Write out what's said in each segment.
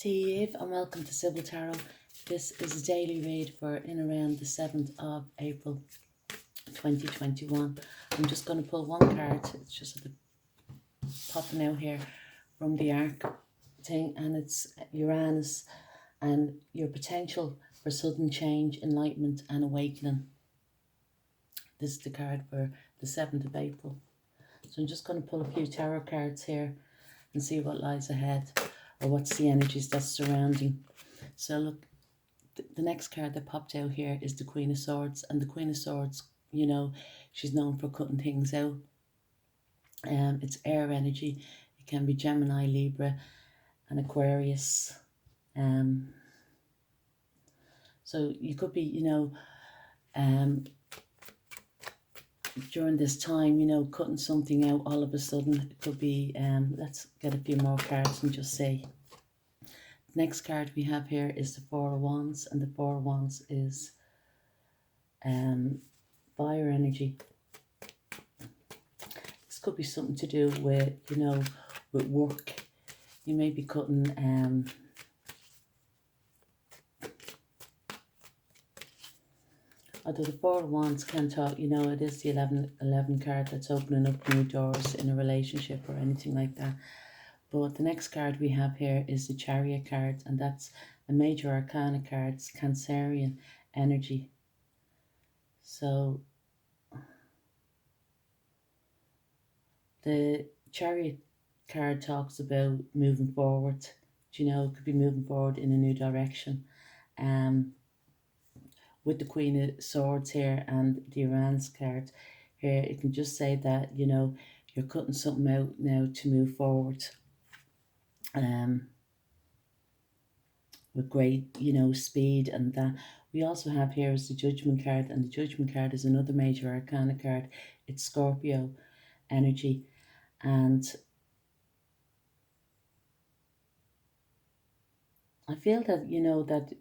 Eve and welcome to Sibyl Tarot. This is a daily read for in around the 7th of April 2021. I'm just going to pull one card. It's just popping out here from the arc thing, and it's Uranus and your potential for sudden change, enlightenment and awakening. This is the card for the 7th of April. So I'm just going to pull a few tarot cards here and see what lies ahead, or what's the energies that's surrounding. So look, the next card that popped out here is the Queen of Swords, and the Queen of Swords, you know, she's known for cutting things out. It's air energy. It can be Gemini, Libra and Aquarius. So you could be, you know, during this time, you know, cutting something out all of a sudden. It could be, let's get a few more cards and just say. The next card we have here is the Four of Wands, and the Four of Wands is fire energy. This could be something to do with, you know, with work. You may be cutting although the Four of Wands can talk, you know, it is the 11 card that's opening up new doors in a relationship or anything like that. But the next card we have here is the Chariot card, and that's a major arcana card. It's Cancerian energy. So the Chariot card talks about moving forward. You know, it could be moving forward in a new direction. With the Queen of Swords here and the Uranus card here, it can just say that, you know, you're cutting something out now to move forward. With great, you know, speed and that. We also have here is the Judgment card, and the Judgment card is another major arcana card. It's Scorpio energy, and I feel that, you know, that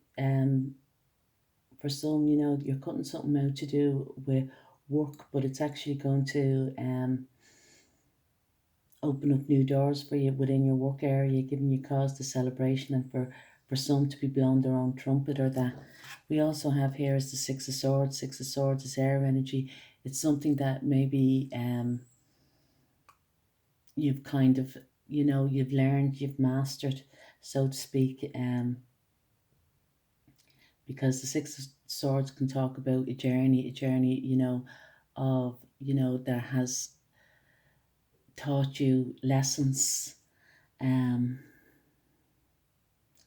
for some, you know, you're cutting something out to do with work, but it's actually going to open up new doors for you within your work area, giving you cause to celebration, and for some to be blowing their own trumpet or that. We also have here is the Six of Swords. Six of Swords is air energy. It's something that maybe you've kind of, you know, you've learned, you've mastered, so to speak, because the Six of Swords can talk about a journey, you know, of, you know, that has taught you lessons,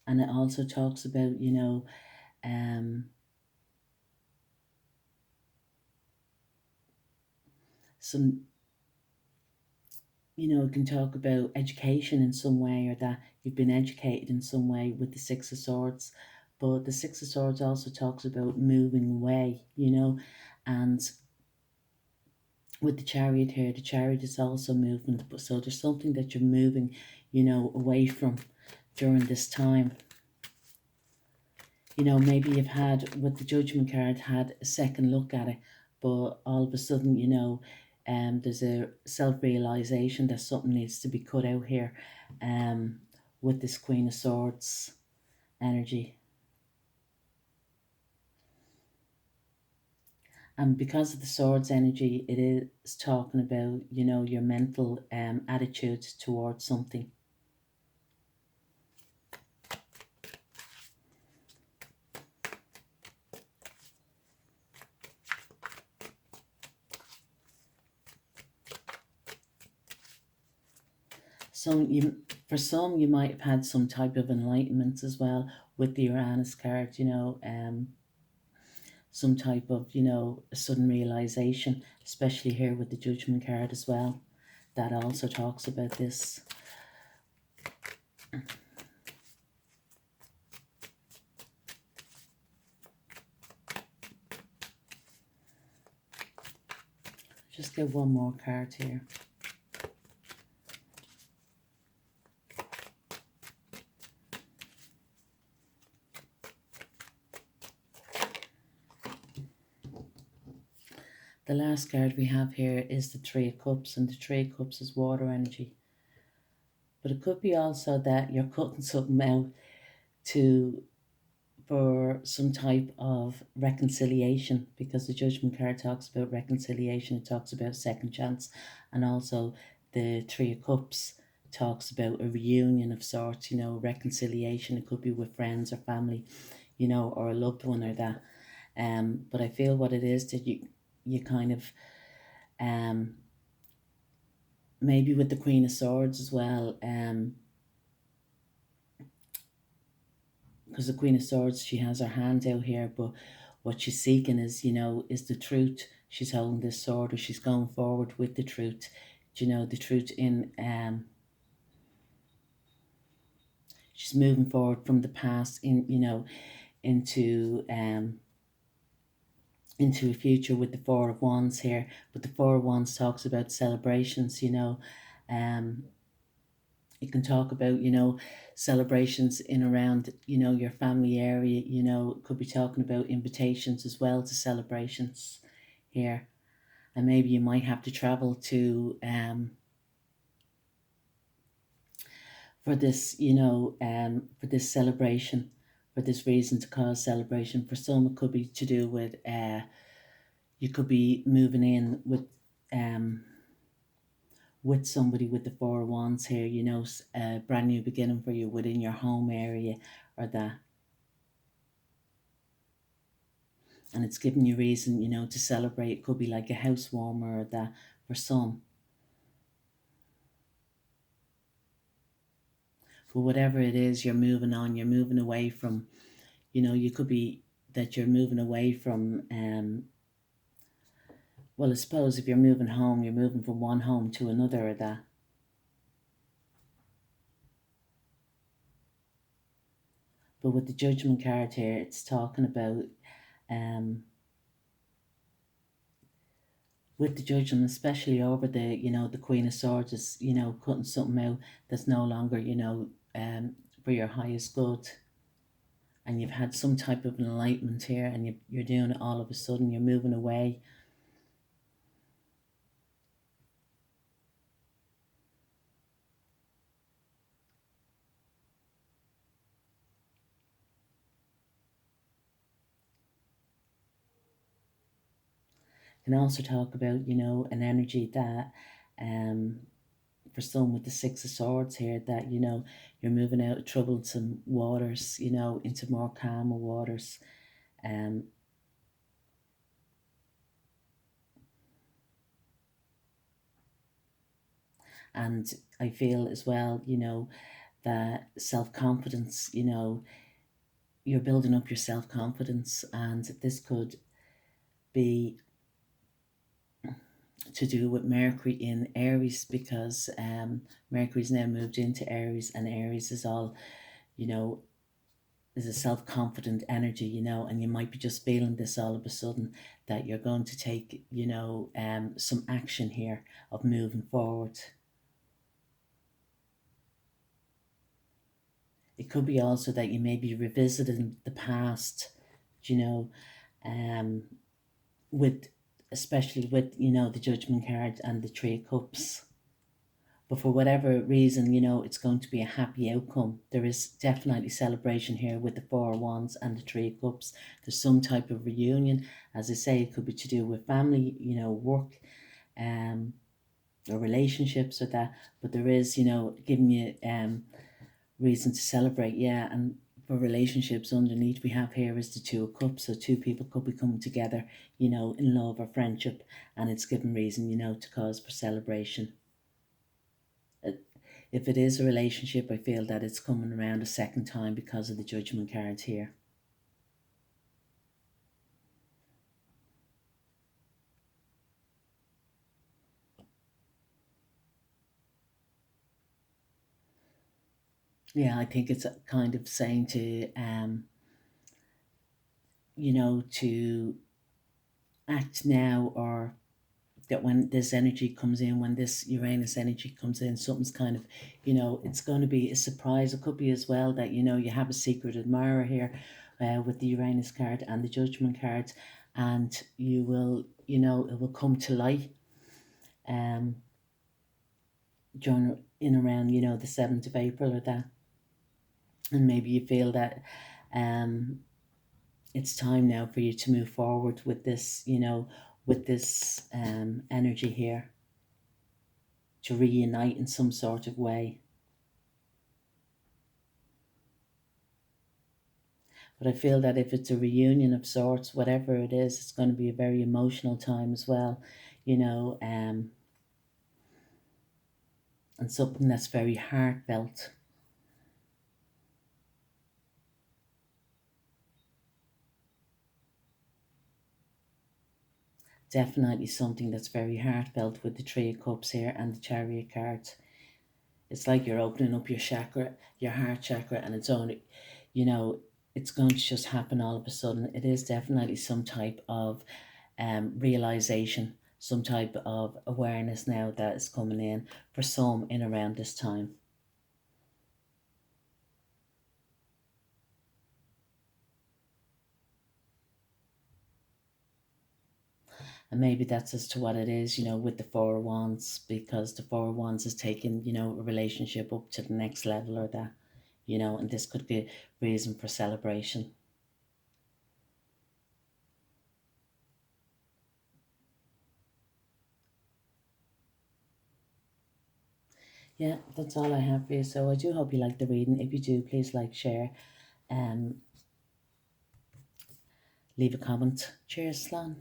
and it also talks about, you know, some, you know, it can talk about education in some way, or that you've been educated in some way with the Six of Swords. But the Six of Swords also talks about moving away, you know, and with the Chariot here, the Chariot is also movement. So there's something that you're moving, you know, away from during this time. You know, maybe you've had, with the Judgment card, had a second look at it, but all of a sudden, you know, there's a self-realization that something needs to be cut out here, with this Queen of Swords energy. And because of the Swords energy, it is talking about, you know, your mental attitude towards something. So for some, you might have had some type of enlightenment as well with the Uranus card, you know, some type of, you know, a sudden realization, especially here with the Judgment card as well. That also talks about this. Just get one more card here. The last card we have here is the Three of Cups, and the Three of Cups is water energy. But it could be also that you're cutting something out for some type of reconciliation, because the Judgment card talks about reconciliation, it talks about second chance, and also the Three of Cups talks about a reunion of sorts, reconciliation. It could be with friends or family, or a loved one or that. But I feel what it is that you kind of, maybe with the Queen of Swords as well, because the Queen of Swords, she has her hand out here, but what she's seeking is, is the truth. She's holding this sword, or she's going forward with the truth. The truth in, she's moving forward from the past into a future with the Four of Wands here. But the Four of Wands talks about celebrations, you can talk about, celebrations in around, your family area, could be talking about invitations as well to celebrations here. And maybe you might have to travel to, for this, for this celebration, for this reason to cause celebration. For some, it could be to do with, you could be moving in with somebody with the Four of Wands here, a brand new beginning for you within your home area or that. And it's giving you reason, to celebrate. It could be like a housewarmer or that for some. But whatever it is, you're moving on, you're moving away from, you could be that you're moving away from, well, I suppose if you're moving home, you're moving from one home to another or that. But with the Judgment card here, it's talking about, with the Judgment, especially over the, the Queen of Swords is, cutting something out that's no longer, for your highest good. And you've had some type of enlightenment here, and you're doing it all of a sudden, you're moving away. Can also talk about, an energy that, for some with the Six of Swords here, that, you're moving out of troublesome waters, into more calmer waters. And I feel as well, that self-confidence, you're building up your self-confidence, and this could be to do with Mercury in Aries, because Mercury's now moved into Aries, and Aries is all, is a self-confident energy, and you might be just feeling this all of a sudden, that you're going to take, some action here of moving forward. It could be also that you may be revisiting the past, with, especially with, the Judgment card and the Three of Cups. But for whatever reason, it's going to be a happy outcome. There is definitely celebration here with the Four of Wands and the Three of Cups. There's some type of reunion. As I say, it could be to do with family, work, or relationships or that. But there is, giving you reason to celebrate, yeah. And for relationships, underneath we have here is the Two of Cups. So two people could be coming together, in love or friendship, and it's given reason, to cause for celebration. If it is a relationship, I feel that it's coming around a second time because of the Judgment cards here. Yeah, I think it's kind of saying to, to act now, or that when this energy comes in, when this Uranus energy comes in, something's kind of, it's going to be a surprise. It could be as well that, you have a secret admirer here with the Uranus card and the Judgment card, and you will, it will come to light during, in around, the 7th of April or that. And maybe you feel that it's time now for you to move forward with this, you know, with this energy here, to reunite in some sort of way. But I feel that if it's a reunion of sorts, whatever it is, it's going to be a very emotional time as well, you know, and something that's very heartfelt. Definitely something that's very heartfelt with the Three of Cups here and the Chariot cards. It's like you're opening up your chakra, your heart chakra, and it's only, you know, it's going to just happen all of a sudden. It is definitely some type of realization, some type of awareness now that is coming in for some in around this time. And maybe that's as to what it is, you know, with the Four of Wands, because the Four of Wands is taking, you know, a relationship up to the next level or that, you know, and this could be reason for celebration. Yeah, that's all I have for you. So I do hope you like the reading. If you do, please like, share, leave a comment. Cheers, Slán.